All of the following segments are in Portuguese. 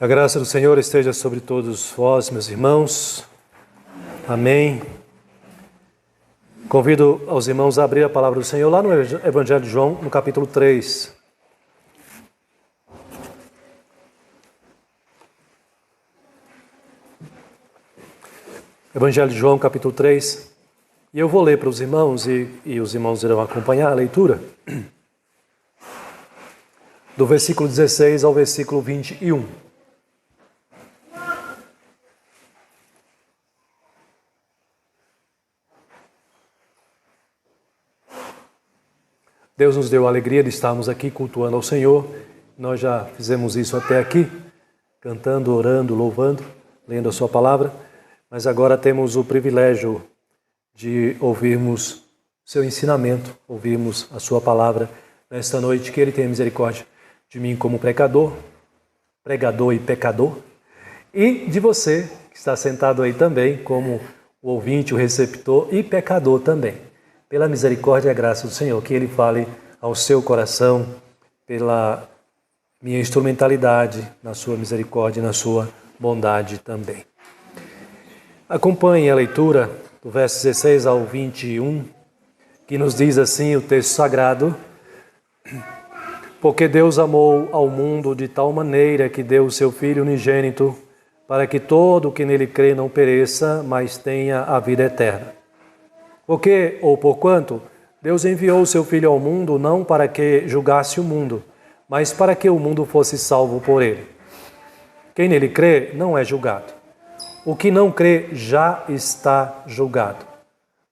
A graça do Senhor esteja sobre todos vós, meus irmãos. Amém. Convido aos irmãos a abrir a palavra do Senhor lá no Evangelho de João, no capítulo 3. Evangelho de João, capítulo 3. E eu vou ler para os irmãos e os irmãos irão acompanhar a leitura. Do versículo 16 ao versículo 21. Deus nos deu a alegria de estarmos aqui cultuando ao Senhor. Nós já fizemos isso até aqui, cantando, orando, louvando, lendo a sua palavra. Mas agora temos o privilégio de ouvirmos seu ensinamento, ouvirmos a sua palavra nesta noite. Que Ele tenha misericórdia de mim como pecador, pregador e pecador, e de você que está sentado aí também como o ouvinte, o receptor e pecador também. Pela misericórdia e a graça do Senhor, que Ele fale ao seu coração, pela minha instrumentalidade, na sua misericórdia e na sua bondade também. Acompanhe a leitura do verso 16 ao 21, que nos diz assim o texto sagrado: Porque Deus amou ao mundo de tal maneira que deu o seu Filho unigênito, para que todo o que nele crê não pereça, mas tenha a vida eterna. Porque, ou porquanto, Deus enviou o seu Filho ao mundo não para que julgasse o mundo, mas para que o mundo fosse salvo por ele. Quem nele crê não é julgado. O que não crê já está julgado,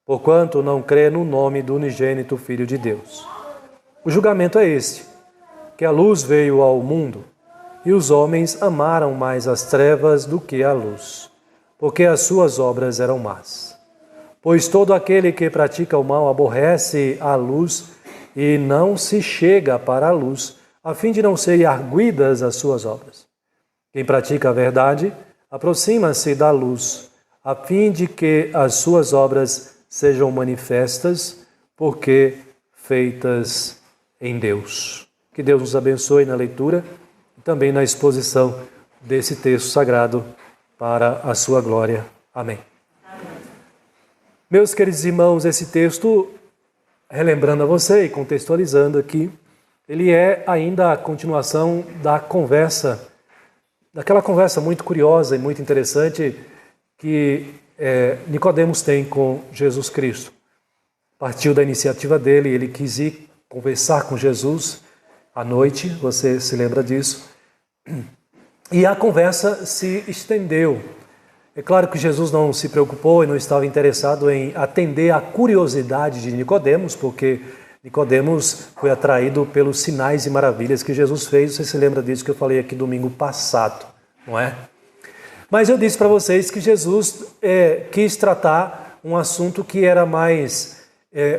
porquanto não crê no nome do unigênito Filho de Deus. O julgamento é este, que a luz veio ao mundo, e os homens amaram mais as trevas do que a luz, porque as suas obras eram más. Pois todo aquele que pratica o mal aborrece a luz e não se chega para a luz, a fim de não serem arguidas as suas obras. Quem pratica a verdade aproxima-se da luz, a fim de que as suas obras sejam manifestas, porque feitas em Deus. Que Deus nos abençoe na leitura e também na exposição desse texto sagrado para a sua glória. Amém. Meus queridos irmãos, esse texto, relembrando a você e contextualizando aqui, ele é ainda a continuação daquela conversa muito curiosa e muito interessante que Nicodemos tem com Jesus Cristo. Partiu da iniciativa dele, ele quis ir conversar com Jesus à noite, você se lembra disso, e a conversa se estendeu. É claro que Jesus não se preocupou e não estava interessado em atender à curiosidade de Nicodemos, porque Nicodemos foi atraído pelos sinais e maravilhas que Jesus fez. Você se lembra disso que eu falei aqui domingo passado, não é? Mas eu disse para vocês que Jesus quis tratar um assunto que era mais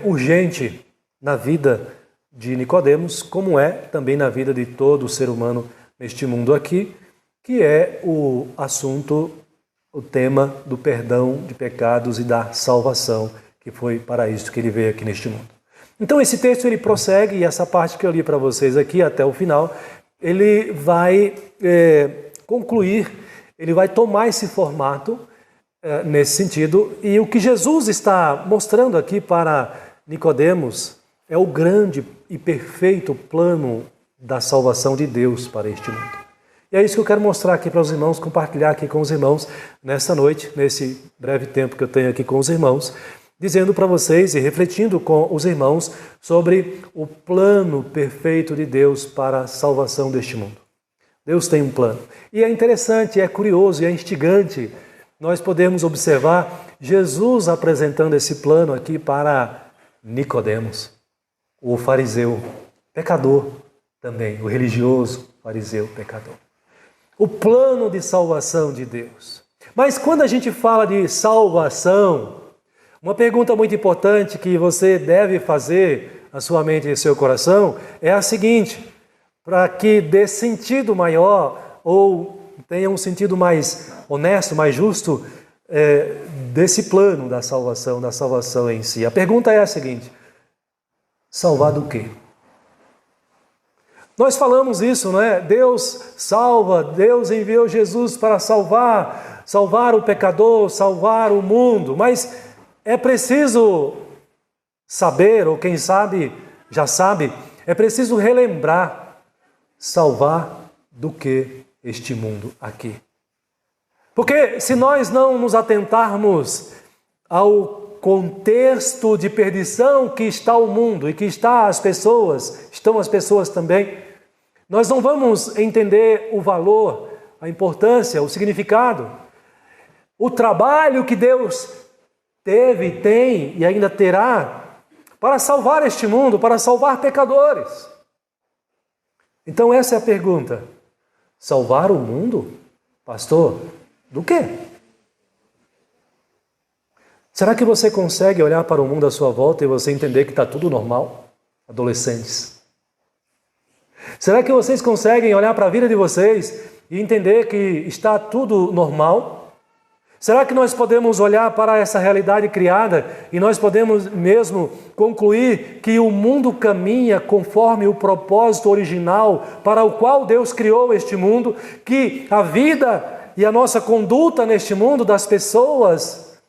urgente na vida de Nicodemos, como é também na vida de todo ser humano neste mundo aqui, que é o assunto, o tema do perdão de pecados e da salvação, que foi para isso que ele veio aqui neste mundo. Então esse texto ele prossegue, e essa parte que eu li para vocês aqui até o final, ele vai concluir, ele vai tomar esse formato nesse sentido, e o que Jesus está mostrando aqui para Nicodemos é o grande e perfeito plano da salvação de Deus para este mundo. E é isso que eu quero mostrar aqui para os irmãos, compartilhar aqui com os irmãos nessa noite, nesse breve tempo que eu tenho aqui com os irmãos, dizendo para vocês e refletindo com os irmãos sobre o plano perfeito de Deus para a salvação deste mundo. Deus tem um plano. E é interessante, é curioso e é instigante nós podemos observar Jesus apresentando esse plano aqui para Nicodemos, o fariseu pecador também, o religioso fariseu pecador. O plano de salvação de Deus. Mas quando a gente fala de salvação, uma pergunta muito importante que você deve fazer na sua mente e seu coração é a seguinte: para que dê sentido maior ou tenha um sentido mais honesto, mais justo desse plano da salvação em si. A pergunta é a seguinte: salvar do quê? Nós falamos isso, não é? Deus salva, Deus enviou Jesus para salvar o pecador, salvar o mundo, mas é preciso saber, ou quem sabe já sabe, é preciso relembrar, salvar do que este mundo aqui. Porque se nós não nos atentarmos ao contexto de perdição que está o mundo e que estão as pessoas também, nós não vamos entender o valor, a importância, o significado, o trabalho que Deus teve, tem e ainda terá para salvar este mundo, para salvar pecadores. Então essa é a pergunta. Salvar o mundo? Pastor, do quê? Será que você consegue olhar para o mundo à sua volta e você entender que está tudo normal? Adolescentes. Será que vocês conseguem olhar para a vida de vocês e entender que está tudo normal? Será que nós podemos olhar para essa realidade criada e nós podemos mesmo concluir que o mundo caminha conforme o propósito original para o qual Deus criou este mundo, que a vida e a nossa conduta neste mundo das pessoas,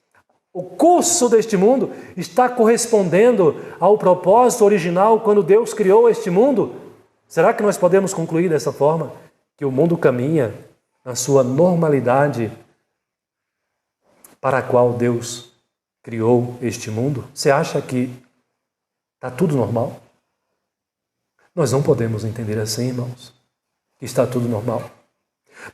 o curso deste mundo está correspondendo ao propósito original quando Deus criou este mundo? Será que nós podemos concluir dessa forma que o mundo caminha na sua normalidade para a qual Deus criou este mundo? Você acha que está tudo normal? Nós não podemos entender assim, irmãos, que está tudo normal.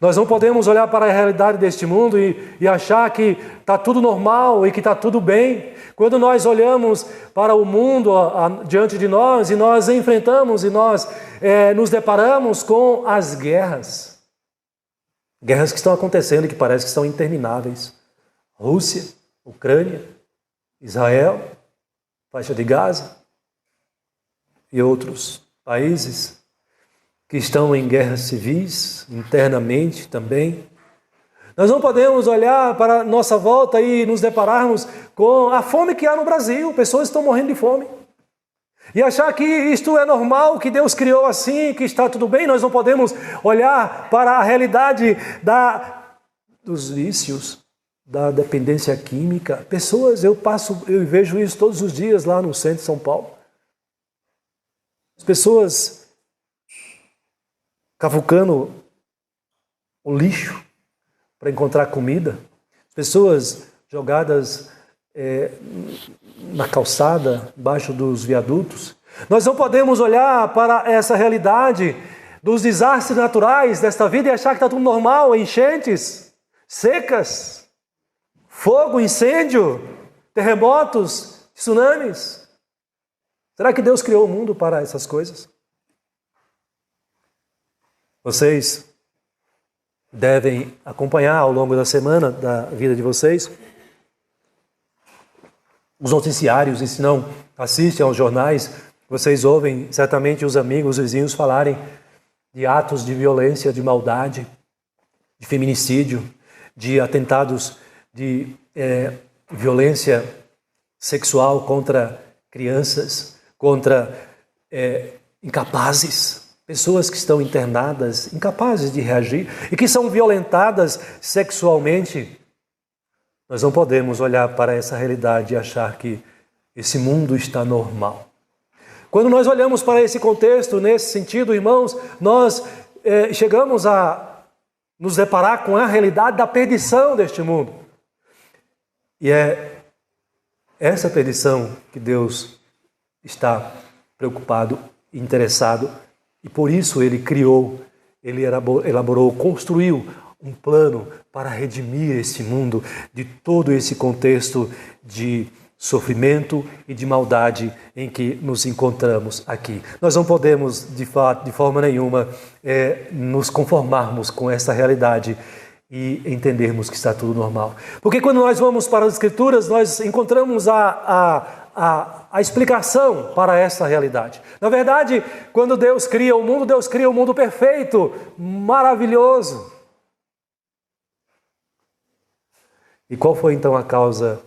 Nós não podemos olhar para a realidade deste mundo e achar que está tudo normal e que está tudo bem. Quando nós olhamos para o mundo diante de nós e nós enfrentamos e nós nos deparamos com as guerras. Guerras que estão acontecendo e que parece que são intermináveis. Rússia, Ucrânia, Israel, faixa de Gaza e outros países que estão em guerras civis, internamente também. Nós não podemos olhar para a nossa volta e nos depararmos com a fome que há no Brasil. Pessoas estão morrendo de fome. E achar que isto é normal, que Deus criou assim, que está tudo bem. Nós não podemos olhar para a realidade dos vícios, da dependência química. Pessoas, eu vejo isso todos os dias lá no centro de São Paulo. As pessoas cavucando o lixo para encontrar comida. As pessoas jogadas na calçada, embaixo dos viadutos. Nós não podemos olhar para essa realidade dos desastres naturais desta vida e achar que está tudo normal, enchentes, secas, fogo, incêndio, terremotos, tsunamis. Será que Deus criou o mundo para essas coisas? Vocês devem acompanhar ao longo da semana da vida de vocês os noticiários, e se não assistem aos jornais, vocês ouvem certamente os amigos, os vizinhos falarem de atos de violência, de maldade, de feminicídio, de atentados de violência sexual contra crianças, contra incapazes. Pessoas que estão internadas, incapazes de reagir e que são violentadas sexualmente. Nós não podemos olhar para essa realidade e achar que esse mundo está normal. Quando nós olhamos para esse contexto, nesse sentido, irmãos, nós chegamos a nos deparar com a realidade da perdição deste mundo. E é essa perdição que Deus está preocupado, interessado. E por isso Ele criou, Ele elaborou, construiu um plano para redimir esse mundo de todo esse contexto de sofrimento e de maldade em que nos encontramos aqui. Nós não podemos, de forma nenhuma, nos conformarmos com essa realidade e entendermos que está tudo normal. Porque quando nós vamos para as Escrituras, nós encontramos a explicação para essa realidade. Na verdade, quando Deus cria o mundo perfeito, maravilhoso. E qual foi então a causa,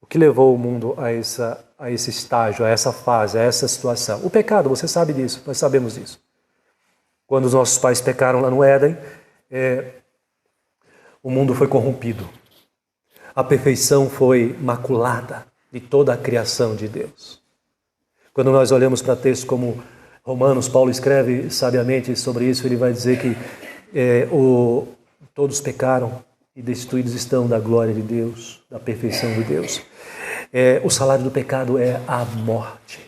o que levou o mundo a esse estágio, a essa fase, a essa situação? O pecado, você sabe disso, nós sabemos disso. Quando os nossos pais pecaram lá no Éden, o mundo foi corrompido. A perfeição foi maculada de toda a criação de Deus. Quando nós olhamos para textos como Romanos, Paulo escreve sabiamente sobre isso, ele vai dizer que todos pecaram e destituídos estão da glória de Deus, da perfeição de Deus. O salário do pecado é a morte.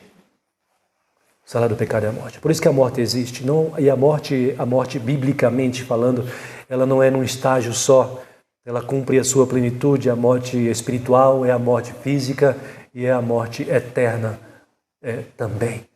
O salário do pecado é a morte. Por isso que a morte existe. E a morte, biblicamente falando, ela não é num estágio só. Ela cumpre a sua plenitude. A morte espiritual é a morte física e é a morte eterna também.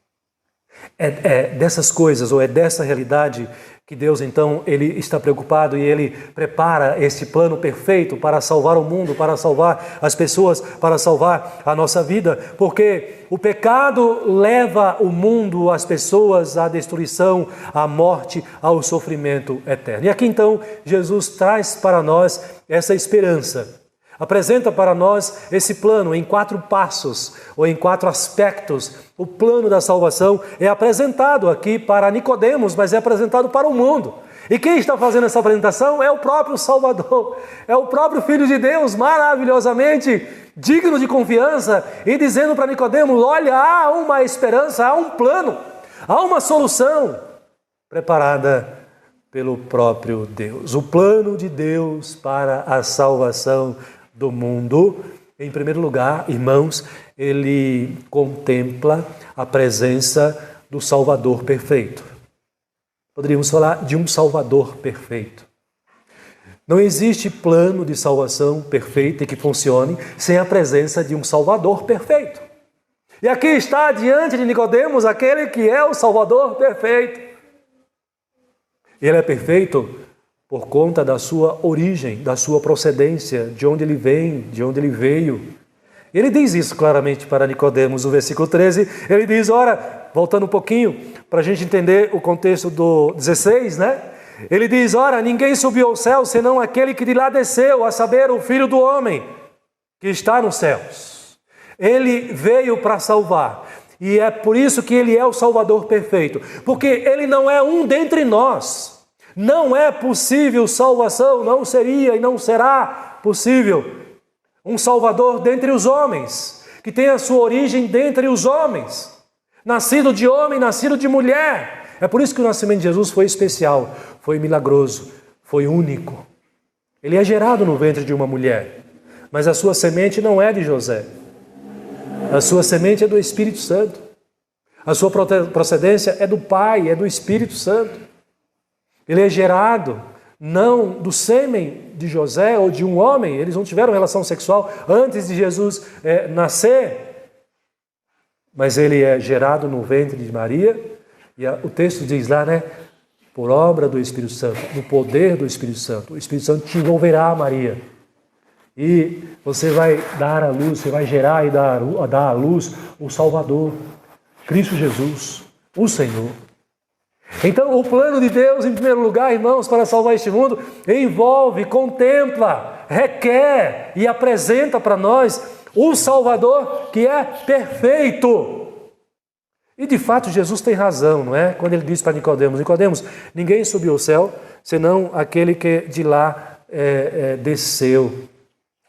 É dessas coisas, ou é dessa realidade que Deus, então, Ele está preocupado e Ele prepara esse plano perfeito para salvar o mundo, para salvar as pessoas, para salvar a nossa vida, porque o pecado leva o mundo, as pessoas à destruição, à morte, ao sofrimento eterno. E aqui, então, Jesus traz para nós essa esperança. Apresenta para nós esse plano em 4 passos, ou em 4 aspectos. O plano da salvação é apresentado aqui para Nicodemos, mas é apresentado para o mundo. E quem está fazendo essa apresentação é o próprio Salvador, é o próprio Filho de Deus, maravilhosamente digno de confiança, e dizendo para Nicodemos: olha, há uma esperança, há um plano, há uma solução preparada pelo próprio Deus. O plano de Deus para a salvação do mundo, em primeiro lugar, irmãos, ele contempla a presença do Salvador perfeito. Poderíamos falar de um Salvador perfeito. Não existe plano de salvação perfeito e que funcione sem a presença de um Salvador perfeito. E aqui está diante de Nicodemos aquele que é o Salvador perfeito. Ele é perfeito por conta da sua origem, da sua procedência, de onde ele vem, de onde ele veio. Ele diz isso claramente para Nicodemos, no versículo 13, ele diz, ora, voltando um pouquinho, para a gente entender o contexto do 16, né? Ele diz, ora, ninguém subiu ao céu, senão aquele que de lá desceu, a saber, o Filho do Homem, que está nos céus. Ele veio para salvar, e é por isso que ele é o Salvador perfeito, porque ele não é um dentre nós. Não é possível salvação, não seria e não será possível um Salvador dentre os homens, que tem a sua origem dentre os homens, nascido de homem, nascido de mulher. É por isso que o nascimento de Jesus foi especial, foi milagroso, foi único. Ele é gerado no ventre de uma mulher, mas a sua semente não é de José. A sua semente é do Espírito Santo. A sua procedência é do Pai, é do Espírito Santo. Ele é gerado não do sêmen de José ou de um homem, eles não tiveram relação sexual antes de Jesus nascer, mas ele é gerado no ventre de Maria, e o texto diz lá, né, por obra do Espírito Santo, no poder do Espírito Santo. O Espírito Santo te envolverá, Maria, e você vai dar à luz, você vai gerar e dar à luz o Salvador, Cristo Jesus, o Senhor. Então, o plano de Deus, em primeiro lugar, irmãos, para salvar este mundo, envolve, contempla, requer e apresenta para nós o Salvador que é perfeito. E, de fato, Jesus tem razão, não é? Quando ele diz para Nicodemos, Nicodemos, ninguém subiu ao céu, senão aquele que de lá desceu,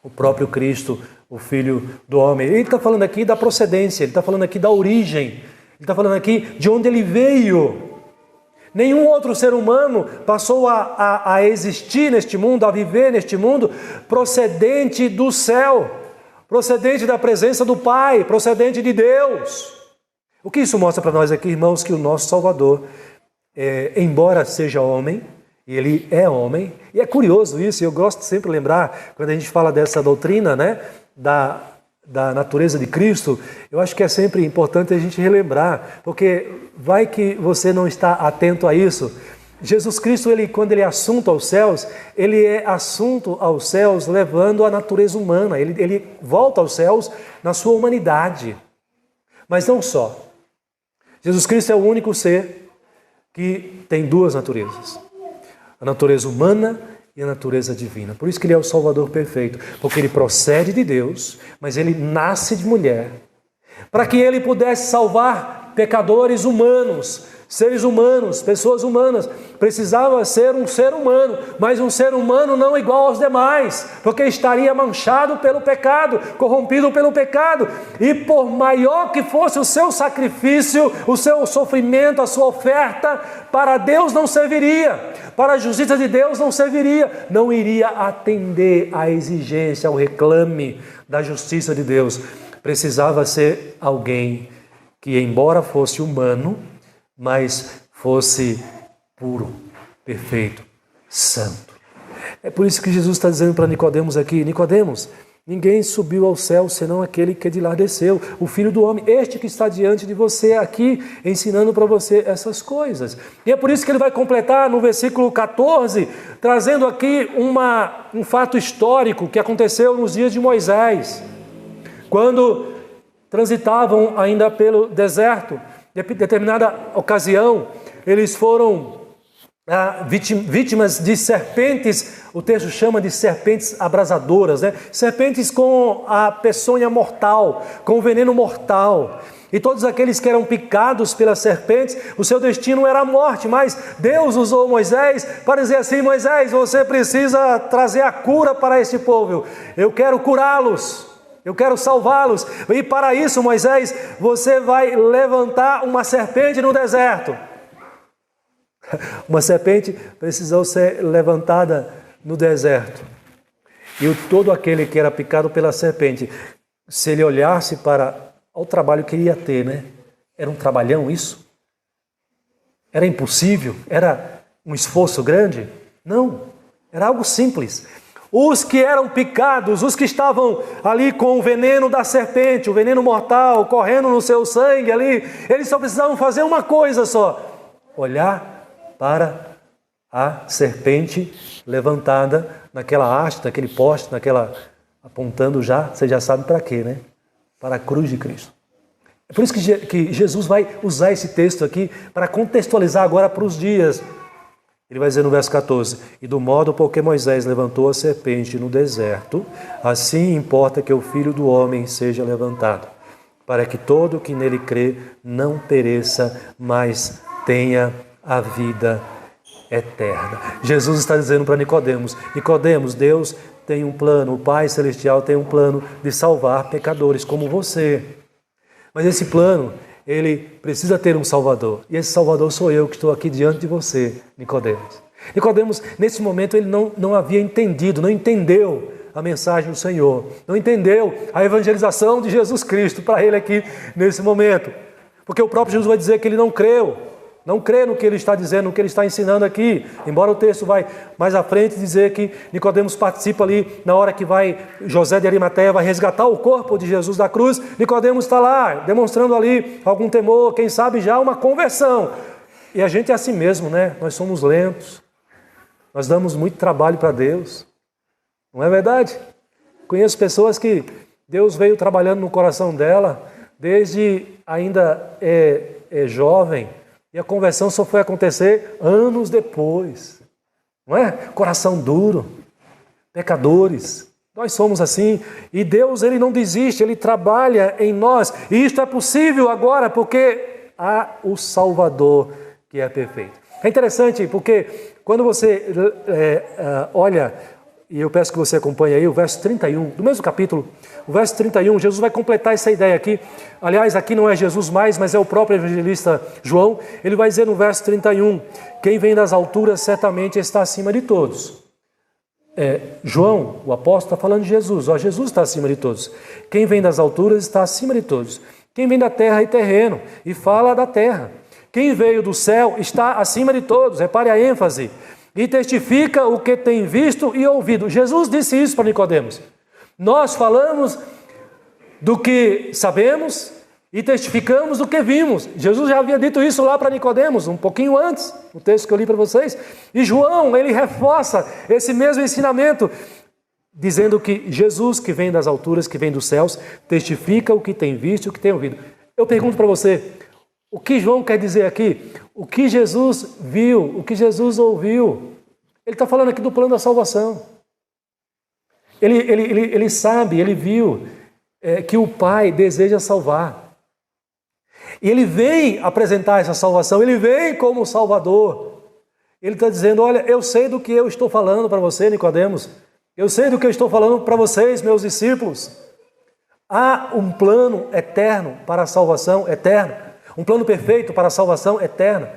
o próprio Cristo, o Filho do Homem. Ele está falando aqui da procedência, ele está falando aqui da origem, ele está falando aqui de onde ele veio. Nenhum outro ser humano passou a existir neste mundo, a viver neste mundo, procedente do céu, procedente da presença do Pai, procedente de Deus. O que isso mostra para nós aqui, irmãos? Que o nosso Salvador, embora seja homem, e ele é homem, e é curioso isso, eu gosto de sempre lembrar, quando a gente fala dessa doutrina, né, da natureza de Cristo, eu acho que é sempre importante a gente relembrar, porque vai que você não está atento a isso. Jesus Cristo, quando ele é assunto aos céus, ele é assunto aos céus levando a natureza humana, ele volta aos céus na sua humanidade. Mas não só. Jesus Cristo é o único ser que tem 2 naturezas, a natureza humana e a natureza divina. Por isso que ele é o Salvador perfeito, porque ele procede de Deus, mas ele nasce de mulher, para que ele pudesse salvar pecadores humanos, seres humanos, pessoas humanas. Precisava ser um ser humano, mas um ser humano não igual aos demais, porque estaria manchado pelo pecado, corrompido pelo pecado. E por maior que fosse o seu sacrifício, o seu sofrimento, a sua oferta, para Deus não serviria, para a justiça de Deus não serviria, não iria atender à exigência, ao reclame da justiça de Deus. Precisava ser alguém que, embora fosse humano, mas fosse puro, perfeito, santo. É por isso que Jesus está dizendo para Nicodemos aqui: Nicodemos, ninguém subiu ao céu senão aquele que de lá desceu, o Filho do Homem, este que está diante de você aqui, ensinando para você essas coisas. E é por isso que ele vai completar no versículo 14, trazendo aqui um fato histórico que aconteceu nos dias de Moisés, quando transitavam ainda pelo deserto. Em determinada ocasião, eles foram vítimas de serpentes. O texto chama de serpentes abrasadoras, né? Serpentes com a peçonha mortal, com o veneno mortal. E todos aqueles que eram picados pelas serpentes, o seu destino era a morte. Mas Deus usou Moisés para dizer assim: Moisés, você precisa trazer a cura para este povo. Eu quero curá-los, eu quero salvá-los. E para isso, Moisés, você vai levantar uma serpente no deserto. Uma serpente precisou ser levantada no deserto. E todo aquele que era picado pela serpente, se ele olhasse para o trabalho que ele ia ter, né? Era um trabalhão isso? Era impossível? Era um esforço grande? Não, era algo simples. Os que eram picados, os que estavam ali com o veneno da serpente, o veneno mortal, correndo no seu sangue ali, eles só precisavam fazer uma coisa só: olhar para a serpente levantada naquela haste, naquele poste, apontando já, você já sabe para quê, né? Para a cruz de Cristo. É por isso que Jesus vai usar esse texto aqui para contextualizar agora para os dias. Ele vai dizer no verso 14: e do modo por que Moisés levantou a serpente no deserto, assim importa que o Filho do Homem seja levantado, para que todo o que nele crê não pereça, mas tenha a vida eterna. Jesus está dizendo para Nicodemos: Nicodemos, Deus tem um plano, o Pai Celestial tem um plano de salvar pecadores como você. Mas esse plano, ele precisa ter um Salvador. E esse Salvador sou eu que estou aqui diante de você, Nicodemos. Nicodemos, nesse momento, ele não havia entendido, não entendeu a mensagem do Senhor, não entendeu a evangelização de Jesus Cristo para ele aqui nesse momento. Porque o próprio Jesus vai dizer que ele não creu. Não crê no que ele está dizendo, no que ele está ensinando aqui. Embora o texto vai mais à frente dizer que Nicodemos participa ali na hora que José de Arimateia vai resgatar o corpo de Jesus da cruz. Nicodemos está lá, demonstrando ali algum temor, quem sabe já uma conversão. E a gente é assim mesmo, né? Nós somos lentos. Nós damos muito trabalho para Deus. Não é verdade? Conheço pessoas que Deus veio trabalhando no coração dela desde ainda jovem. E a conversão só foi acontecer anos depois. Não é? Coração duro, pecadores. Nós somos assim. E Deus, ele não desiste, ele trabalha em nós. E isto é possível agora porque há o Salvador que é perfeito. É interessante porque quando você olha, e eu peço que você acompanhe aí o verso 31, do mesmo capítulo, o verso 31, Jesus vai completar essa ideia aqui. Aliás, aqui não é Jesus mais, mas é o próprio evangelista João. Ele vai dizer no verso 31, quem vem das alturas certamente está acima de todos. João, o apóstolo, está falando de Jesus. Jesus está acima de todos. Quem vem das alturas está acima de todos. Quem vem da terra é terreno e fala da terra. Quem veio do céu está acima de todos. Repare a ênfase. E testifica o que tem visto e ouvido. Jesus disse isso para Nicodemos. Nós falamos do que sabemos e testificamos do que vimos. Jesus já havia dito isso lá para Nicodemos, um pouquinho antes, no texto que eu li para vocês. E João, ele reforça esse mesmo ensinamento, dizendo que Jesus, que vem das alturas, que vem dos céus, testifica o que tem visto e o que tem ouvido. Eu pergunto para você, o que João quer dizer aqui? O que Jesus viu, o que Jesus ouviu? Ele está falando aqui do plano da salvação. Ele sabe, ele viu que o Pai deseja salvar. E ele vem apresentar essa salvação, ele vem como Salvador. Ele está dizendo, olha, eu sei do que eu estou falando para você, Nicodemos. Eu sei do que eu estou falando para vocês, meus discípulos. Há um plano eterno para a salvação eterna. Um plano perfeito para a salvação eterna.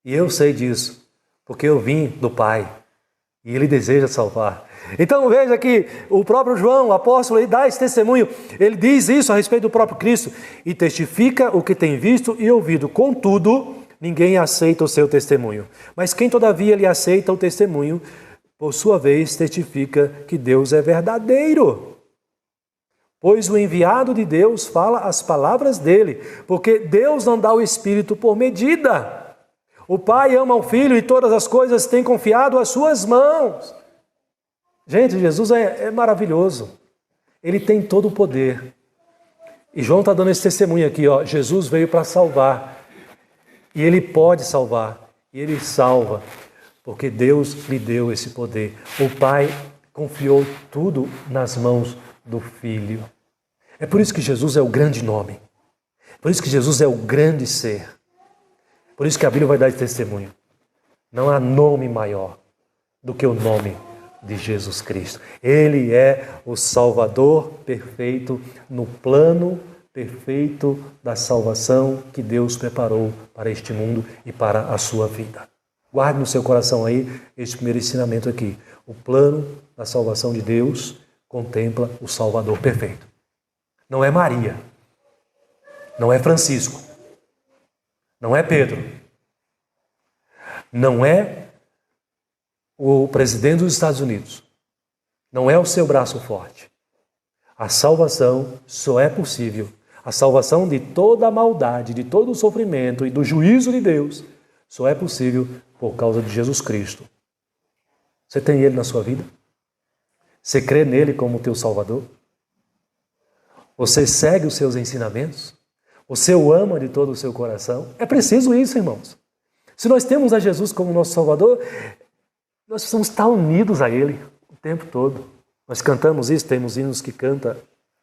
E eu sei disso, porque eu vim do Pai. E Ele deseja salvar. Então veja que o próprio João, o apóstolo, ele dá esse testemunho. Ele diz isso a respeito do próprio Cristo. E testifica o que tem visto e ouvido. Contudo, ninguém aceita o seu testemunho. Mas quem todavia lhe aceita o testemunho, por sua vez testifica que Deus é verdadeiro. Pois o enviado de Deus fala as palavras dele, porque Deus não dá o Espírito por medida. O Pai ama o Filho e todas as coisas tem confiado às suas mãos. Gente, Jesus é maravilhoso. Ele tem todo o poder. E João está dando esse testemunho aqui, ó. Jesus veio para salvar. E Ele pode salvar. E Ele salva. Porque Deus lhe deu esse poder. O Pai confiou tudo nas mãos do Filho. É por isso que Jesus é o grande nome. Por isso que Jesus é o grande ser. Por isso que a Bíblia vai dar esse testemunho. Não há nome maior do que o nome de Jesus Cristo. Ele é o Salvador perfeito no plano perfeito da salvação que Deus preparou para este mundo e para a sua vida. Guarde no seu coração aí este primeiro ensinamento aqui. O plano da salvação de Deus contempla o Salvador perfeito. Não é Maria, não é Francisco, não é Pedro, não é o presidente dos Estados Unidos, não é o seu braço forte. A salvação só é possível, a salvação de toda a maldade, de todo o sofrimento e do juízo de Deus, só é possível por causa de Jesus Cristo. Você tem Ele na sua vida? Você crê nele como teu Salvador? Você segue os seus ensinamentos? Você o ama de todo o seu coração? É preciso isso, irmãos. Se nós temos a Jesus como nosso Salvador, nós precisamos estar unidos a Ele o tempo todo. Nós cantamos isso, temos hinos que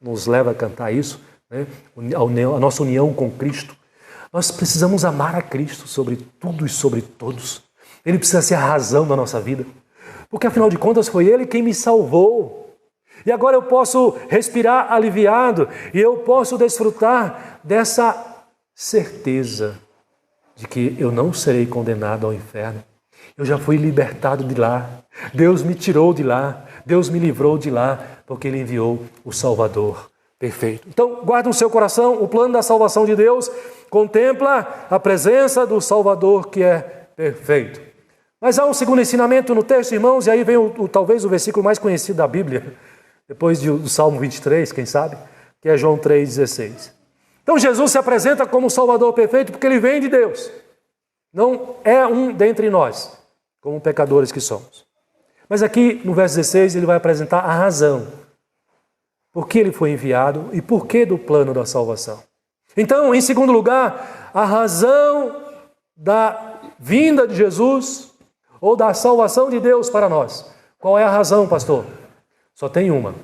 nos leva a cantar isso, né? A nossa união com Cristo. Nós precisamos amar a Cristo sobre tudo e sobre todos. Ele precisa ser a razão da nossa vida. Porque afinal de contas foi Ele quem me salvou. E agora eu posso respirar aliviado e eu posso desfrutar dessa certeza de que eu não serei condenado ao inferno. Eu já fui libertado de lá. Deus me tirou de lá. Deus me livrou de lá, porque Ele enviou o Salvador perfeito. Então, guarde no seu coração, o plano da salvação de Deus contempla a presença do Salvador que é perfeito. Mas há um segundo ensinamento no texto, irmãos, e aí vem talvez o versículo mais conhecido da Bíblia, depois do Salmo 23, quem sabe, que é João 3,16. Então Jesus se apresenta como o Salvador perfeito porque Ele vem de Deus. Não é um dentre nós, como pecadores que somos. Mas aqui no verso 16 ele vai apresentar a razão. Por que Ele foi enviado e por que do plano da salvação. Então, em segundo lugar, a razão da vinda de Jesus ou da salvação de Deus para nós. Qual é a razão, pastor? Só tem uma.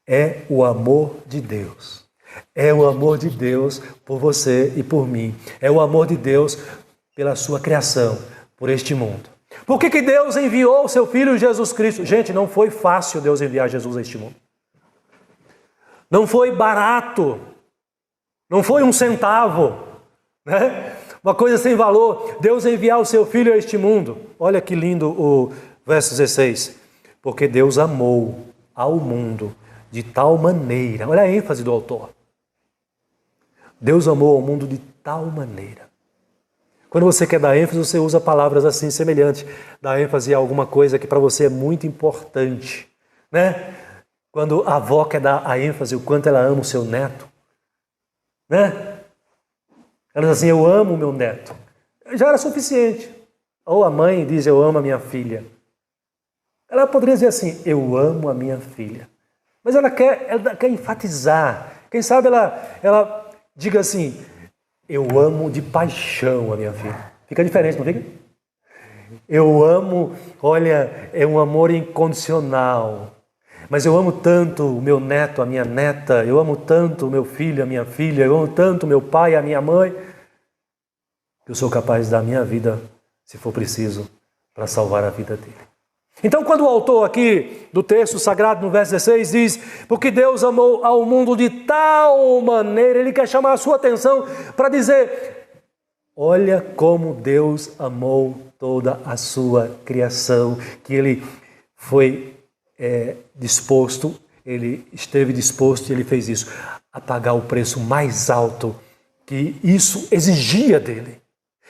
É o amor de Deus. É o amor de Deus por você e por mim. É o amor de Deus pela sua criação, por este mundo. Por que Deus enviou o seu Filho Jesus Cristo? Gente, não foi fácil Deus enviar Jesus a este mundo. Não foi barato. Não foi um centavo, né? Uma coisa sem valor. Deus enviar o seu Filho a este mundo. Olha que lindo o verso 16. Porque Deus amou ao mundo de tal maneira. Olha a ênfase do autor. Deus amou ao mundo de tal maneira. Quando você quer dar ênfase, você usa palavras assim semelhantes. Dá ênfase a alguma coisa que para você é muito importante, né? Quando a avó quer dar a ênfase o quanto ela ama o seu neto, né? Ela diz assim, eu amo o meu neto. Já era suficiente. Ou a mãe diz, eu amo a minha filha. Ela poderia dizer assim, eu amo a minha filha. Mas ela quer enfatizar. Quem sabe ela diga assim, eu amo de paixão a minha filha. Fica diferente, não fica? Eu amo, olha, é um amor incondicional. mas eu amo tanto o meu neto, a minha neta, eu amo tanto o meu filho, a minha filha, eu amo tanto o meu pai, a minha mãe, que eu sou capaz de dar a minha vida, se for preciso, para salvar a vida dele. Então, quando o autor aqui do texto sagrado, no verso 16, diz: porque Deus amou ao mundo de tal maneira, ele quer chamar a sua atenção para dizer: olha como Deus amou toda a sua criação, que ele foi disposto, ele esteve disposto e ele fez isso, a pagar o preço mais alto que isso exigia dele.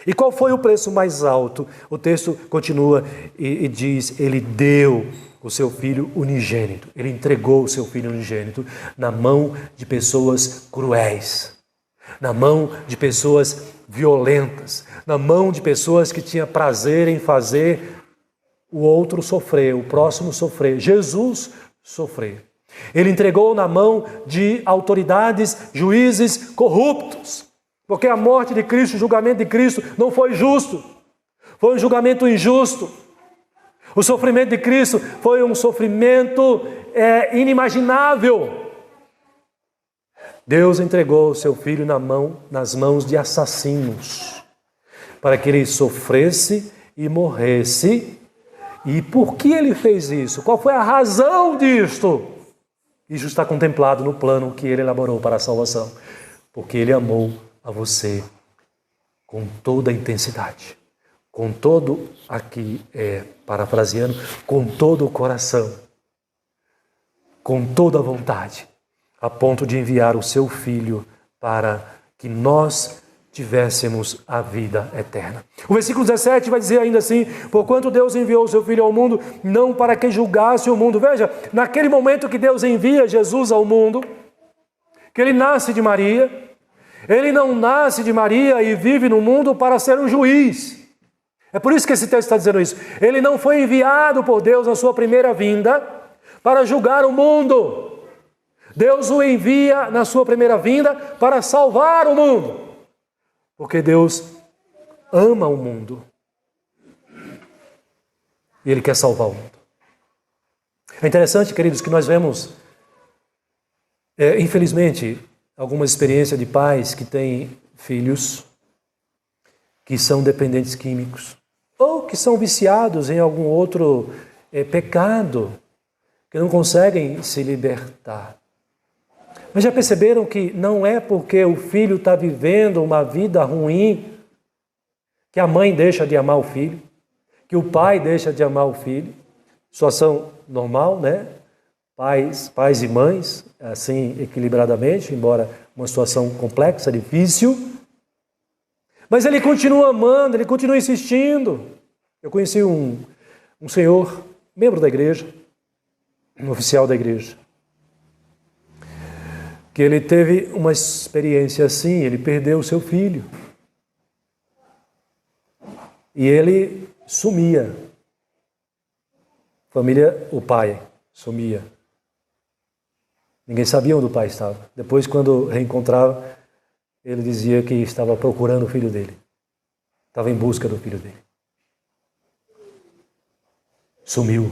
E qual foi o preço mais alto? O texto continua e diz: ele deu o seu filho unigênito, ele entregou o seu filho unigênito na mão de pessoas cruéis, na mão de pessoas violentas, na mão de pessoas que tinham prazer em fazer o outro sofrer, o próximo sofrer, Jesus sofrer. Ele entregou na mão de autoridades, juízes corruptos, porque a morte de Cristo, o julgamento de Cristo não foi justo, foi um julgamento injusto. O sofrimento de Cristo foi um sofrimento inimaginável. Deus entregou o seu Filho nas mãos de assassinos, para que ele sofresse e morresse. E por que ele fez isso? Qual foi a razão disto? Isso está contemplado no plano que ele elaborou para a salvação. Porque ele amou a você com toda a intensidade, com todo, aqui parafraseando, com todo o coração, com toda a vontade, a ponto de enviar o seu Filho para que nós tivéssemos a vida eterna. O versículo 17 vai dizer ainda assim: porquanto Deus enviou o seu Filho ao mundo, não para que julgasse o mundo. Veja, naquele momento que Deus envia Jesus ao mundo, que ele nasce de Maria, ele não nasce de Maria e vive no mundo para ser um juiz. É por isso que esse texto está dizendo isso. Ele não foi enviado por Deus na sua primeira vinda para julgar o mundo. Deus o envia na sua primeira vinda para salvar o mundo. Porque Deus ama o mundo. E Ele quer salvar o mundo. É interessante, queridos, que nós vemos, infelizmente, alguma experiência de pais que têm filhos que são dependentes químicos ou que são viciados em algum outro pecado, que não conseguem se libertar. Mas já perceberam que não é porque o filho está vivendo uma vida ruim que a mãe deixa de amar o filho, que o pai deixa de amar o filho? Situação normal, né? Pais e mães, assim, equilibradamente, embora uma situação complexa, difícil. Mas ele continua amando, ele continua insistindo. Eu conheci um senhor, membro da igreja, um oficial da igreja, que ele teve uma experiência assim, ele perdeu o seu filho. E ele sumia. Família, o pai sumia. Ninguém sabia onde o pai estava. Depois, quando reencontrava, ele dizia que estava procurando o filho dele. Estava em busca do filho dele. Sumiu.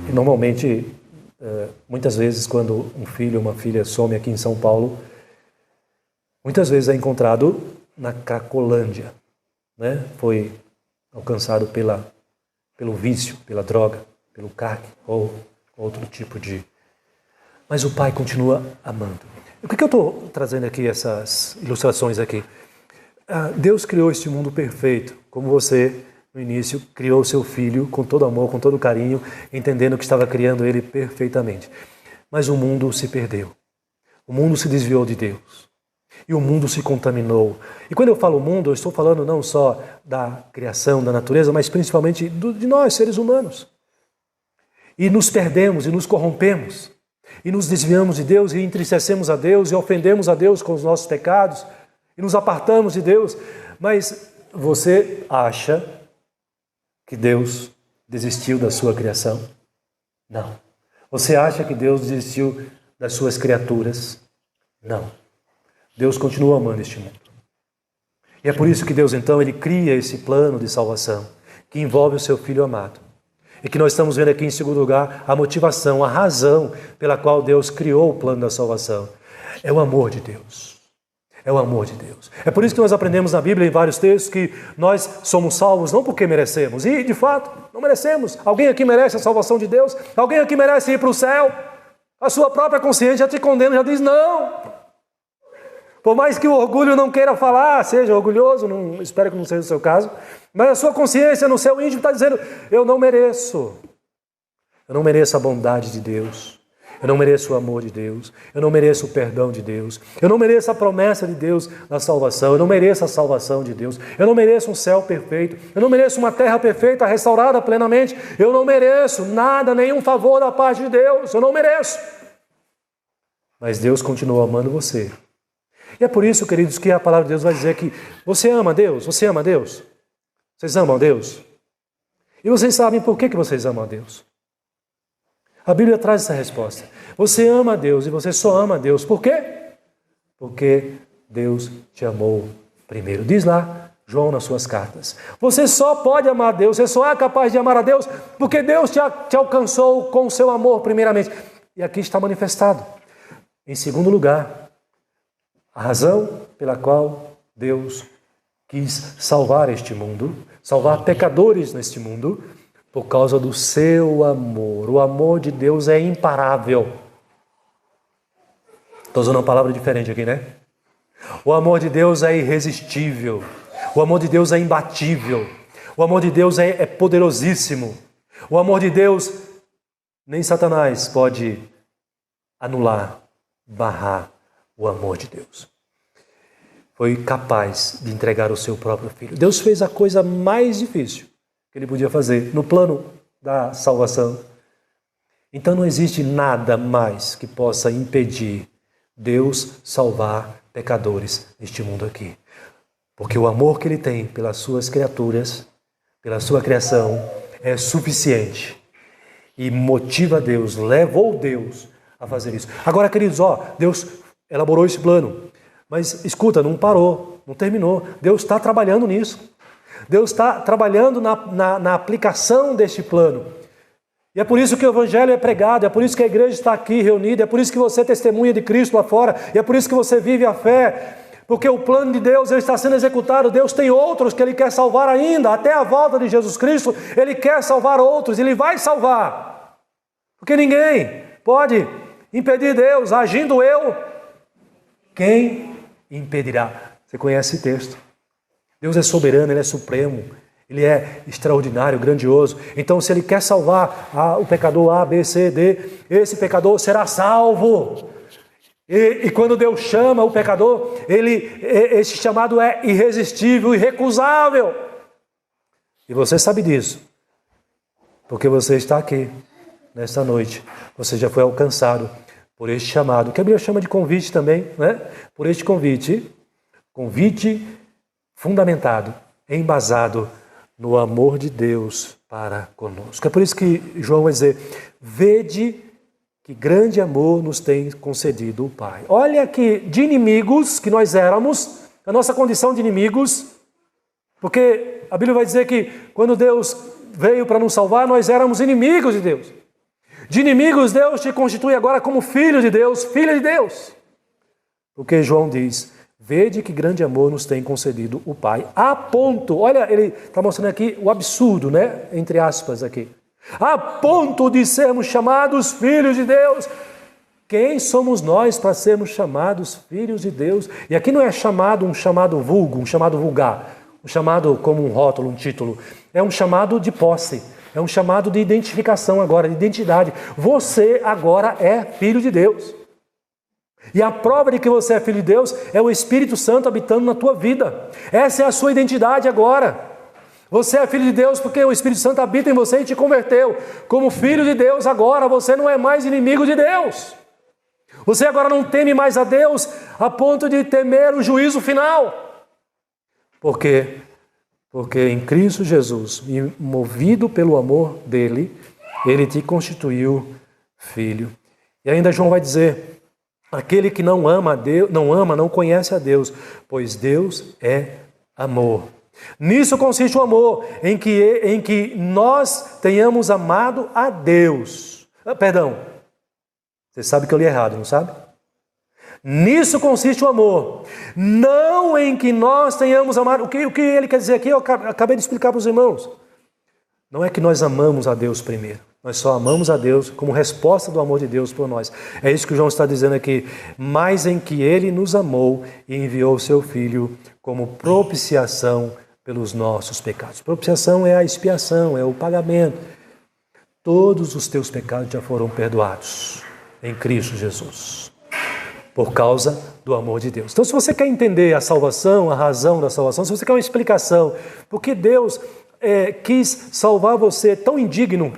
E normalmente, muitas vezes, quando um filho ou uma filha some aqui em São Paulo, muitas vezes é encontrado na Cracolândia, né? Foi alcançado pelo vício, pela droga, pelo crack ou outro tipo de... Mas o pai continua amando. Por que eu estou trazendo aqui essas ilustrações aqui? Deus criou este mundo perfeito, como você, no início, criou o seu filho com todo amor, com todo carinho, entendendo que estava criando ele perfeitamente. Mas o mundo se perdeu. O mundo se desviou de Deus. E o mundo se contaminou. E quando eu falo mundo, eu estou falando não só da criação, da natureza, mas principalmente de nós, seres humanos. E nos perdemos e nos corrompemos. E nos desviamos de Deus e entristecemos a Deus e ofendemos a Deus com os nossos pecados. E nos apartamos de Deus. Mas você acha que Deus desistiu da sua criação? Não. Você acha que Deus desistiu das suas criaturas? Não. Deus continua amando este mundo. E é por isso que Deus, então, Ele cria esse plano de salvação, que envolve o seu Filho amado. E que nós estamos vendo aqui em segundo lugar a motivação, a razão pela qual Deus criou o plano da salvação. É o amor de Deus. É o amor de Deus. É por isso que nós aprendemos na Bíblia, em vários textos, que nós somos salvos não porque merecemos. E, de fato, não merecemos. Alguém aqui merece a salvação de Deus? Alguém aqui merece ir para o céu? A sua própria consciência já te condena, já diz não. Por mais que o orgulho não queira falar, seja orgulhoso, não, espero que não seja o seu caso, mas a sua consciência no seu íntimo está dizendo, eu não mereço. Eu não mereço a bondade de Deus. Eu não mereço o amor de Deus, eu não mereço o perdão de Deus, eu não mereço a promessa de Deus na salvação, eu não mereço a salvação de Deus, eu não mereço um céu perfeito, eu não mereço uma terra perfeita, restaurada plenamente, eu não mereço nada, nenhum favor da parte de Deus, eu não mereço. Mas Deus continua amando você. E é por isso, queridos, que a palavra de Deus vai dizer que você ama Deus, você ama Deus? Vocês amam a Deus? E vocês sabem por que vocês amam a Deus? A Bíblia traz essa resposta. Você ama a Deus e você só ama a Deus. Por quê? Porque Deus te amou primeiro. Diz lá, João, nas suas cartas. Você só pode amar a Deus, você só é capaz de amar a Deus porque Deus te alcançou com o seu amor primeiramente. E aqui está manifestado. Em segundo lugar, a razão pela qual Deus quis salvar este mundo, salvar pecadores neste mundo, por causa do seu amor. O amor de Deus é imparável. Estou usando uma palavra diferente aqui, né? O amor de Deus é irresistível. O amor de Deus é imbatível. O amor de Deus é poderosíssimo. O amor de Deus, nem Satanás pode anular, barrar o amor de Deus. Foi capaz de entregar o seu próprio filho. Deus fez a coisa mais difícil que ele podia fazer no plano da salvação. Então não existe nada mais que possa impedir Deus salvar pecadores neste mundo aqui. Porque o amor que ele tem pelas suas criaturas, pela sua criação, é suficiente e motiva Deus, levou Deus a fazer isso. Agora, queridos, Deus elaborou esse plano, mas escuta, não parou, não terminou. Deus está trabalhando nisso. Deus está trabalhando na aplicação deste plano. E é por isso que o Evangelho é pregado, é por isso que a igreja está aqui reunida, é por isso que você testemunha de Cristo lá fora, e é por isso que você vive a fé, porque o plano de Deus ele está sendo executado. Deus tem outros que Ele quer salvar ainda, até a volta de Jesus Cristo, Ele quer salvar outros, Ele vai salvar. Porque ninguém pode impedir Deus, agindo eu, quem impedirá? Você conhece esse texto. Deus é soberano, Ele é supremo, Ele é extraordinário, grandioso. Então, se Ele quer salvar o pecador A, B, C, D, esse pecador será salvo. E quando Deus chama o pecador, esse chamado é irresistível, irrecusável. E você sabe disso, porque você está aqui, nesta noite. Você já foi alcançado por este chamado, que a Bíblia chama de convite também, né? Por este convite fundamentado, embasado no amor de Deus para conosco. É por isso que João vai dizer, vede que grande amor nos tem concedido o Pai. Olha que de inimigos que nós éramos, a nossa condição de inimigos, porque a Bíblia vai dizer que quando Deus veio para nos salvar, nós éramos inimigos de Deus. De inimigos, Deus te constitui agora como filho de Deus, filha de Deus. Porque João diz, vede que grande amor nos tem concedido o Pai, a ponto, olha, ele está mostrando aqui o absurdo, né? Entre aspas aqui. A ponto de sermos chamados filhos de Deus. Quem somos nós para sermos chamados filhos de Deus? E aqui não é chamado um chamado vulgo, um chamado vulgar, um chamado como um rótulo, um título. É um chamado de posse, é um chamado de identificação agora, de identidade. Você agora é filho de Deus. E a prova de que você é filho de Deus é o Espírito Santo habitando na tua vida. Essa é a sua identidade agora. Você é filho de Deus porque o Espírito Santo habita em você e te converteu. Como filho de Deus agora, você não é mais inimigo de Deus. Você agora não teme mais a Deus a ponto de temer o juízo final. Por quê? Porque em Cristo Jesus, movido pelo amor dele, ele te constituiu filho. E ainda João vai dizer, aquele que não ama a Deus, não conhece a Deus, pois Deus é amor. Nisso consiste o amor, em que nós tenhamos amado a Deus. Perdão, você sabe que eu li errado, não sabe? Nisso consiste o amor, não em que nós tenhamos amado. O que ele quer dizer aqui, eu acabei de explicar para os irmãos. Não é que nós amamos a Deus primeiro, nós só amamos a Deus como resposta do amor de Deus por nós. É isso que o João está dizendo aqui, mas em que Ele nos amou e enviou o Seu Filho como propiciação pelos nossos pecados. Propiciação é a expiação, é o pagamento. Todos os teus pecados já foram perdoados em Cristo Jesus, por causa do amor de Deus. Então, se você quer entender a salvação, a razão da salvação, se você quer uma explicação, por que Deus quis salvar você tão indigno,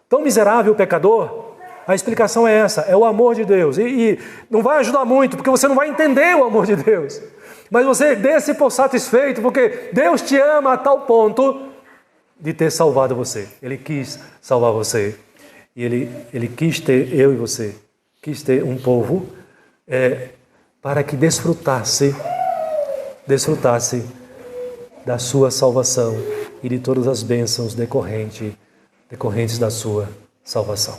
tão miserável pecador, a explicação é essa, é o amor de Deus. E não vai ajudar muito, porque você não vai entender o amor de Deus. Mas você dê-se por satisfeito, porque Deus te ama a tal ponto de ter salvado você. Ele quis salvar você. E Ele quis ter eu e você. Quis ter um povo para que desfrutasse da sua salvação e de todas as bênçãos decorrentes da sua salvação.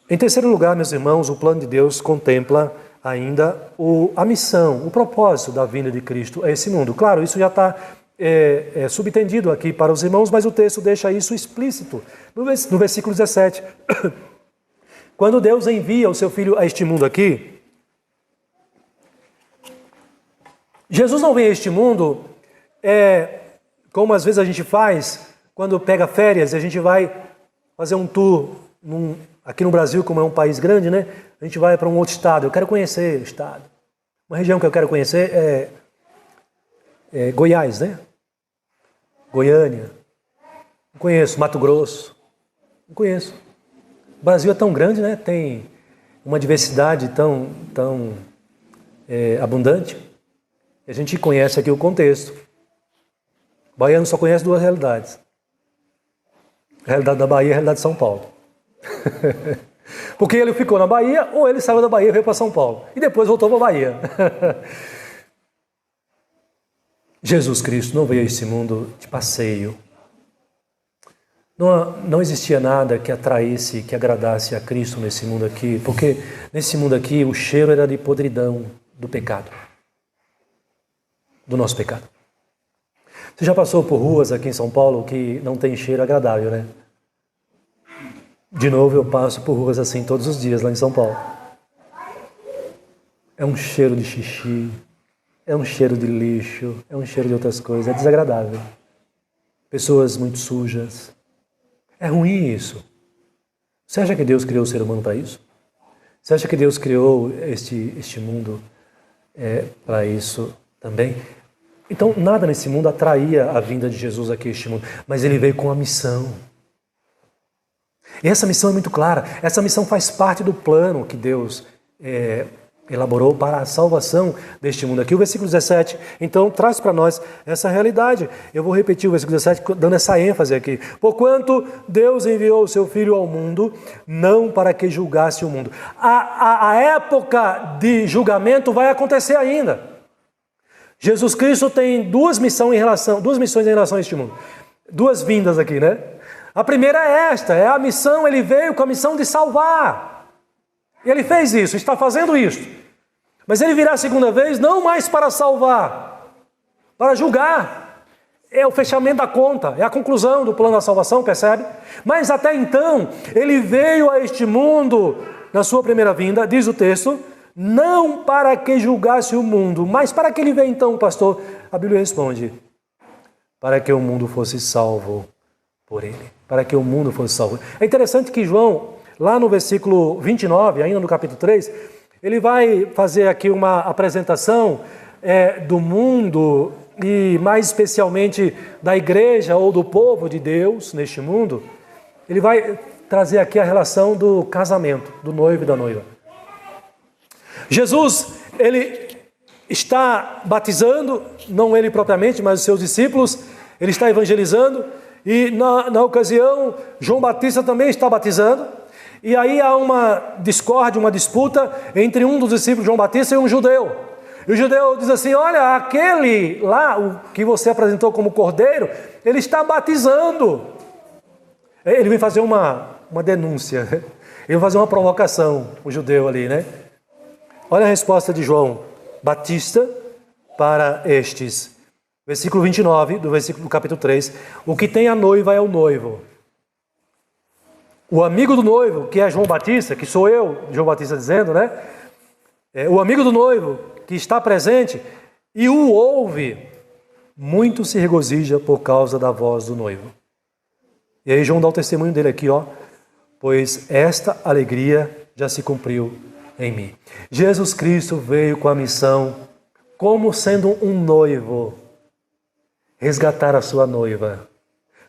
Em terceiro lugar, meus irmãos, o plano de Deus contempla ainda a missão, o propósito da vinda de Cristo a esse mundo. Claro, isso já está subtendido aqui para os irmãos, mas o texto deixa isso explícito no versículo 17. Quando Deus envia o seu Filho a este mundo aqui, Jesus não vem a este mundo como às vezes a gente faz quando pega férias e a gente vai fazer um tour aqui no Brasil, como é um país grande, né? A gente vai para um outro estado. Eu quero conhecer o estado. Uma região que eu quero conhecer é Goiás, né? Goiânia. Não conheço. Mato Grosso. Não conheço. O Brasil é tão grande, né? Tem uma diversidade tão abundante. A gente conhece aqui o contexto. O baiano só conhece duas realidades. A realidade da Bahia e a realidade de São Paulo. Porque ele ficou na Bahia, ou ele saiu da Bahia e veio para São Paulo. E depois voltou para a Bahia. Jesus Cristo não veio a esse mundo de passeio. Não existia nada que atraísse, que agradasse a Cristo nesse mundo aqui. Porque nesse mundo aqui o cheiro era de podridão do pecado. Do nosso pecado. Você já passou por ruas aqui em São Paulo que não tem cheiro agradável, né? De novo, eu passo por ruas assim todos os dias lá em São Paulo. É um cheiro de xixi, é um cheiro de lixo, é um cheiro de outras coisas, é desagradável. Pessoas muito sujas. É ruim isso. Você acha que Deus criou o ser humano para isso? Você acha que Deus criou este mundo para isso também? Então, nada nesse mundo atraía a vinda de Jesus aqui a este mundo, mas Ele veio com uma missão. E essa missão é muito clara. Essa missão faz parte do plano que Deus elaborou para a salvação deste mundo aqui. O versículo 17, então, traz para nós essa realidade. Eu vou repetir o versículo 17, dando essa ênfase aqui. Porquanto Deus enviou o seu Filho ao mundo, não para que julgasse o mundo. A época de julgamento vai acontecer ainda. Jesus Cristo tem duas missões em relação a este mundo. Duas vindas aqui, né? A primeira é esta, é a missão, ele veio com a missão de salvar. E ele fez isso, está fazendo isso. Mas ele virá a segunda vez, não mais para salvar, para julgar. É o fechamento da conta, é a conclusão do plano da salvação, percebe? Mas até então, ele veio a este mundo, na sua primeira vinda, diz o texto, não para que julgasse o mundo, mas para que ele veio então, pastor? A Bíblia responde, para que o mundo fosse salvo por ele. Para que o mundo fosse salvo. É interessante que João, lá no versículo 29, ainda no capítulo 3, ele vai fazer aqui uma apresentação do mundo e mais especialmente da igreja ou do povo de Deus neste mundo. Ele vai trazer aqui a relação do casamento, do noivo e da noiva. Jesus, ele está batizando, não ele propriamente, mas os seus discípulos, ele está evangelizando, e na ocasião, João Batista também está batizando, e aí há uma discórdia, uma disputa entre um dos discípulos de João Batista e um judeu. E o judeu diz assim, olha, aquele lá, o que você apresentou como cordeiro, ele está batizando. Ele vem fazer uma denúncia, ele vai fazer uma provocação, o judeu ali, né? Olha a resposta de João Batista para estes. Versículo 29 do capítulo 3. O que tem a noiva é o noivo. O amigo do noivo, que é João Batista, que sou eu, João Batista dizendo, né? O amigo do noivo que está presente e o ouve, muito se regozija por causa da voz do noivo. E aí João dá o testemunho dele aqui, ó. Pois esta alegria já se cumpriu em mim. Jesus Cristo veio com a missão, como sendo um noivo, resgatar a sua noiva,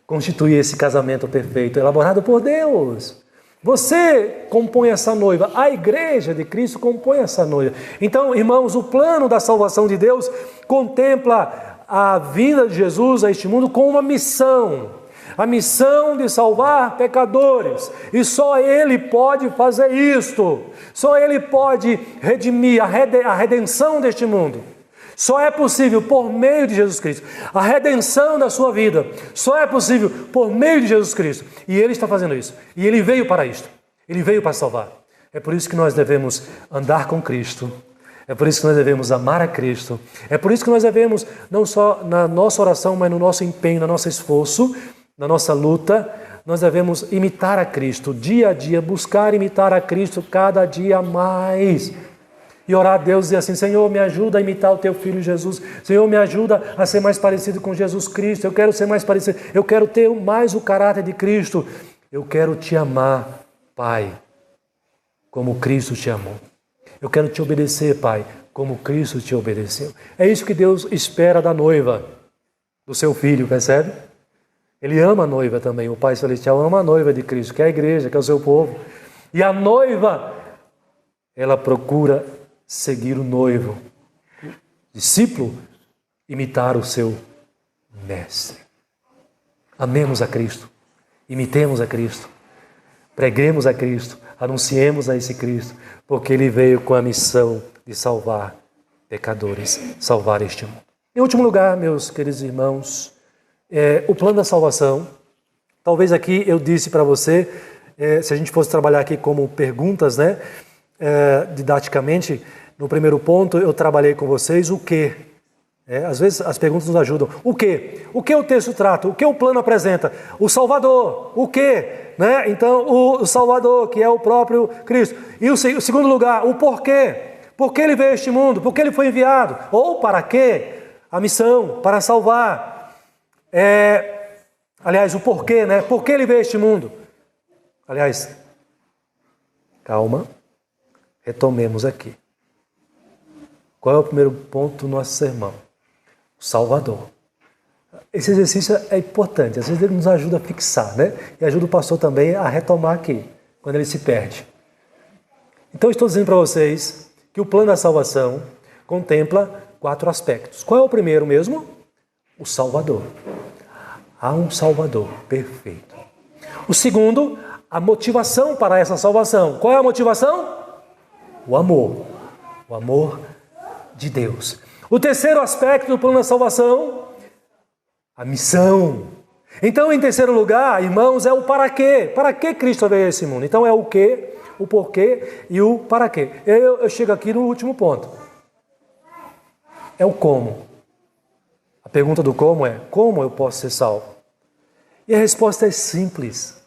constituir esse casamento perfeito, elaborado por Deus. Você compõe essa noiva, a igreja de Cristo compõe essa noiva. Então, irmãos, o plano da salvação de Deus contempla a vinda de Jesus a este mundo com uma missão. A missão de salvar pecadores, e só Ele pode fazer isto, só Ele pode redimir a redenção deste mundo. Só é possível por meio de Jesus Cristo. A redenção da sua vida só é possível por meio de Jesus Cristo. E Ele está fazendo isso. E Ele veio para isto. Ele veio para salvar. É por isso que nós devemos andar com Cristo. É por isso que nós devemos amar a Cristo. É por isso que nós devemos, não só na nossa oração, mas no nosso empenho, no nosso esforço, na nossa luta, nós devemos imitar a Cristo dia a dia, buscar imitar a Cristo cada dia mais. E orar a Deus e dizer assim, Senhor, me ajuda a imitar o Teu Filho Jesus. Senhor, me ajuda a ser mais parecido com Jesus Cristo. Eu quero ser mais parecido. Eu quero ter mais o caráter de Cristo. Eu quero Te amar, Pai, como Cristo Te amou. Eu quero Te obedecer, Pai, como Cristo Te obedeceu. É isso que Deus espera da noiva, do Seu Filho, percebe? Ele ama a noiva também. O Pai Celestial ama a noiva de Cristo, que é a igreja, que é o seu povo. E a noiva, ela procura seguir o noivo. O discípulo, imitar o seu mestre. Amemos a Cristo. Imitemos a Cristo. Preguemos a Cristo. Anunciemos a esse Cristo. Porque Ele veio com a missão de salvar pecadores. Salvar este mundo. Em último lugar, meus queridos irmãos, o plano da salvação. Talvez aqui eu disse para você, se a gente fosse trabalhar aqui como perguntas, né, didaticamente, no primeiro ponto eu trabalhei com vocês o quê? Às vezes as perguntas nos ajudam. O quê? O que o texto trata? O que o plano apresenta? O Salvador. O quê? Né? Então, o Salvador, que é o próprio Cristo. E o segundo lugar, o porquê. Por que Ele veio a este mundo? Por que Ele foi enviado? Ou para quê? A missão, para salvar. Aliás, o porquê, né? Por que Ele veio a este mundo? Aliás, calma, retomemos aqui. Qual é o primeiro ponto do nosso sermão? O Salvador. Esse exercício é importante, às vezes ele nos ajuda a fixar, né? E ajuda o pastor também a retomar aqui, quando ele se perde. Então, estou dizendo para vocês que o plano da salvação contempla 4 aspectos. Qual é o primeiro mesmo? O Salvador. Há um Salvador perfeito. O segundo, a motivação para essa salvação. Qual é a motivação? O amor. O amor de Deus. O terceiro aspecto do plano da salvação, a missão. Então, em terceiro lugar, irmãos, é o para quê. Para que Cristo veio a esse mundo? Então, é o quê, o porquê e o para quê. Eu chego aqui no último ponto. É o como. A pergunta do como é, como eu posso ser salvo? E a resposta é simples.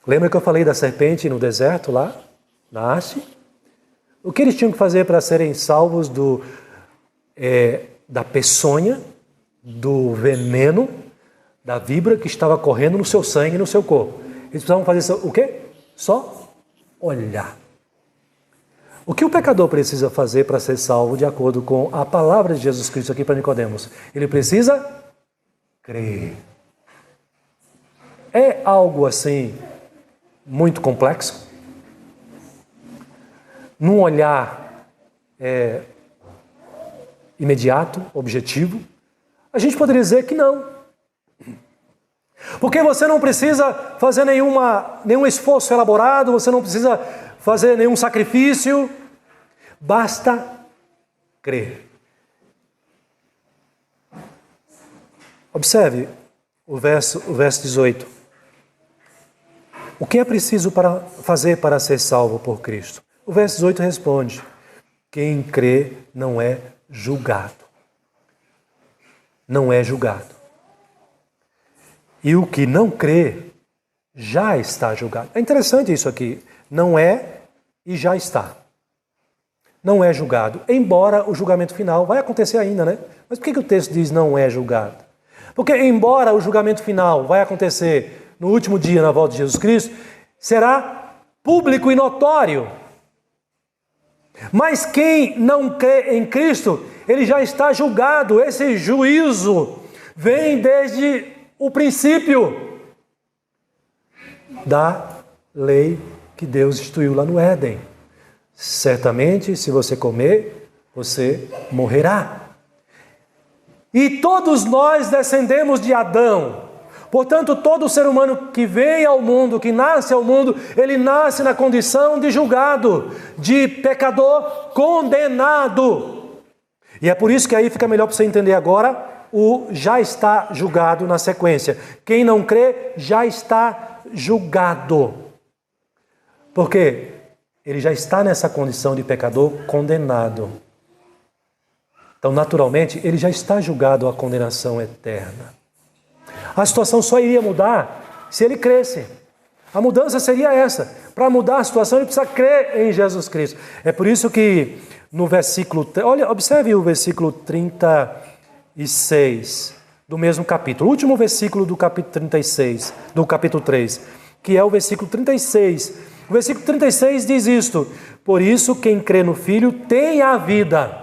Lembra que eu falei da serpente no deserto lá, na haste? O que eles tinham que fazer para serem salvos da peçonha, do veneno, da víbora que estava correndo no seu sangue e no seu corpo? Eles precisavam fazer o quê? Só olhar. O que o pecador precisa fazer para ser salvo, de acordo com a palavra de Jesus Cristo aqui para Nicodemos? Ele precisa crer. É algo assim muito complexo? Num olhar imediato, objetivo? A gente poderia dizer que não. Porque você não precisa fazer nenhum esforço elaborado, você não precisa fazer nenhum sacrifício. Basta crer. Observe o verso 18. O que é preciso fazer para ser salvo por Cristo? O verso 18 responde: quem crê não é julgado. Não é julgado. E o que não crê já está julgado. É interessante isso aqui. Não é e já está. Não é julgado. Embora o julgamento final vai acontecer ainda, né? Mas por que o texto diz não é julgado? Porque embora o julgamento final vai acontecer no último dia, na volta de Jesus Cristo, será público e notório. Mas quem não crê em Cristo, ele já está julgado. Esse juízo vem desde o princípio da lei que Deus instituiu lá no Éden. Certamente, se você comer, você morrerá. E todos nós descendemos de Adão. Portanto, todo ser humano que vem ao mundo, que nasce ao mundo, ele nasce na condição de julgado, de pecador condenado. E é por isso que aí fica melhor para você entender agora o já está julgado na sequência. Quem não crê já está julgado. Por quê? Ele já está nessa condição de pecador condenado. Então, naturalmente, ele já está julgado à condenação eterna. A situação só iria mudar se ele cresce. A mudança seria essa. Para mudar a situação, ele precisa crer em Jesus Cristo. É por isso que no versículo... Olha, observe o versículo 36 do mesmo capítulo. O último versículo do capítulo 36, do capítulo 3, que é o versículo 36. O versículo 36 diz isto: por isso, quem crê no Filho tem a vida.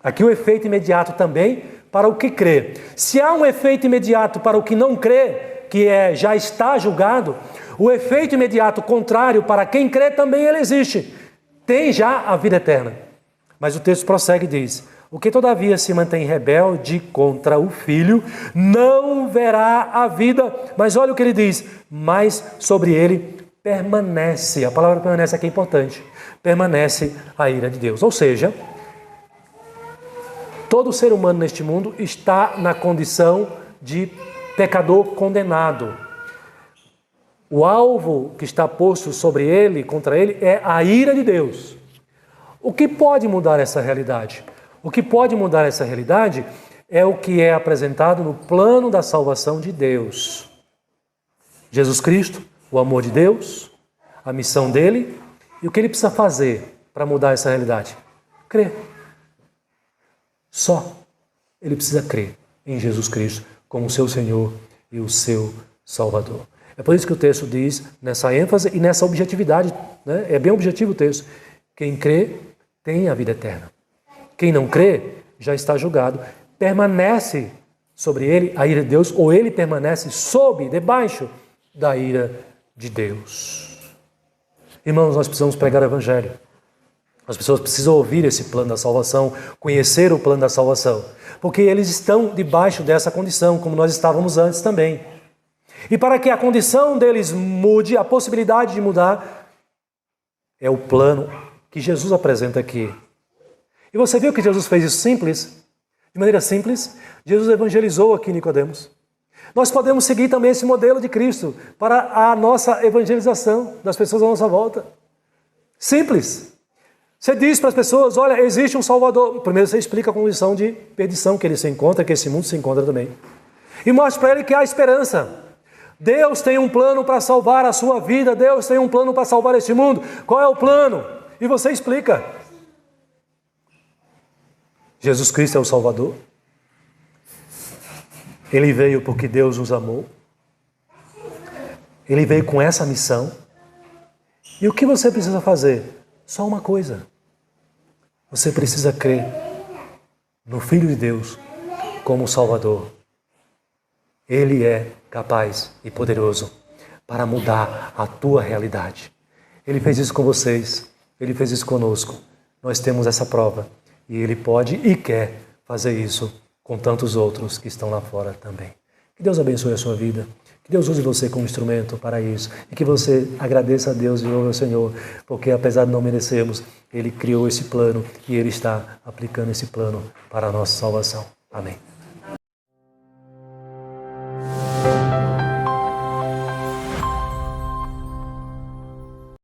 Aqui o efeito imediato também para o que crê. Se há um efeito imediato para o que não crê, que já está julgado, o efeito imediato contrário para quem crê também ele existe. Tem já a vida eterna. Mas o texto prossegue e diz: o que todavia se mantém rebelde contra o Filho não verá a vida. Mas olha o que ele diz: mas sobre ele permanece. A palavra permanece aqui é importante. Permanece a ira de Deus. Ou seja, todo ser humano neste mundo está na condição de pecador condenado. O alvo que está posto sobre ele, contra ele, é a ira de Deus. O que pode mudar essa realidade? O que pode mudar essa realidade é o que é apresentado no plano da salvação de Deus. Jesus Cristo, o amor de Deus, a missão dele e o que ele precisa fazer para mudar essa realidade. Crer. Só ele precisa crer em Jesus Cristo como o seu Senhor e o seu Salvador. É por isso que o texto diz, nessa ênfase e nessa objetividade, né? É bem objetivo o texto. Quem crê tem a vida eterna. Quem não crê já está julgado. Permanece sobre ele a ira de Deus, ou ele permanece debaixo da ira de Deus. Irmãos, nós precisamos pregar o Evangelho. As pessoas precisam ouvir esse plano da salvação, conhecer o plano da salvação, porque eles estão debaixo dessa condição, como nós estávamos antes também. E para que a condição deles mude, a possibilidade de mudar, é o plano que Jesus apresenta aqui. E você viu que Jesus fez isso simples? De maneira simples, Jesus evangelizou aqui Nicodemos. Nós podemos seguir também esse modelo de Cristo para a nossa evangelização das pessoas à nossa volta. Simples. Você diz para as pessoas, olha, existe um Salvador. Primeiro você explica a condição de perdição que ele se encontra, que esse mundo se encontra também. E mostra para ele que há esperança. Deus tem um plano para salvar a sua vida. Deus tem um plano para salvar este mundo. Qual é o plano? E você explica. Jesus Cristo é o Salvador. Ele veio porque Deus nos amou. Ele veio com essa missão. E o que você precisa fazer? Só uma coisa. Você precisa crer no Filho de Deus como Salvador. Ele é capaz e poderoso para mudar a tua realidade. Ele fez isso com vocês. Ele fez isso conosco. Nós temos essa prova. E Ele pode e quer fazer isso com tantos outros que estão lá fora também. Que Deus abençoe a sua vida. Que Deus use você como instrumento para isso. E que você agradeça a Deus e louve ao Senhor, porque apesar de não merecermos, Ele criou esse plano e Ele está aplicando esse plano para a nossa salvação. Amém.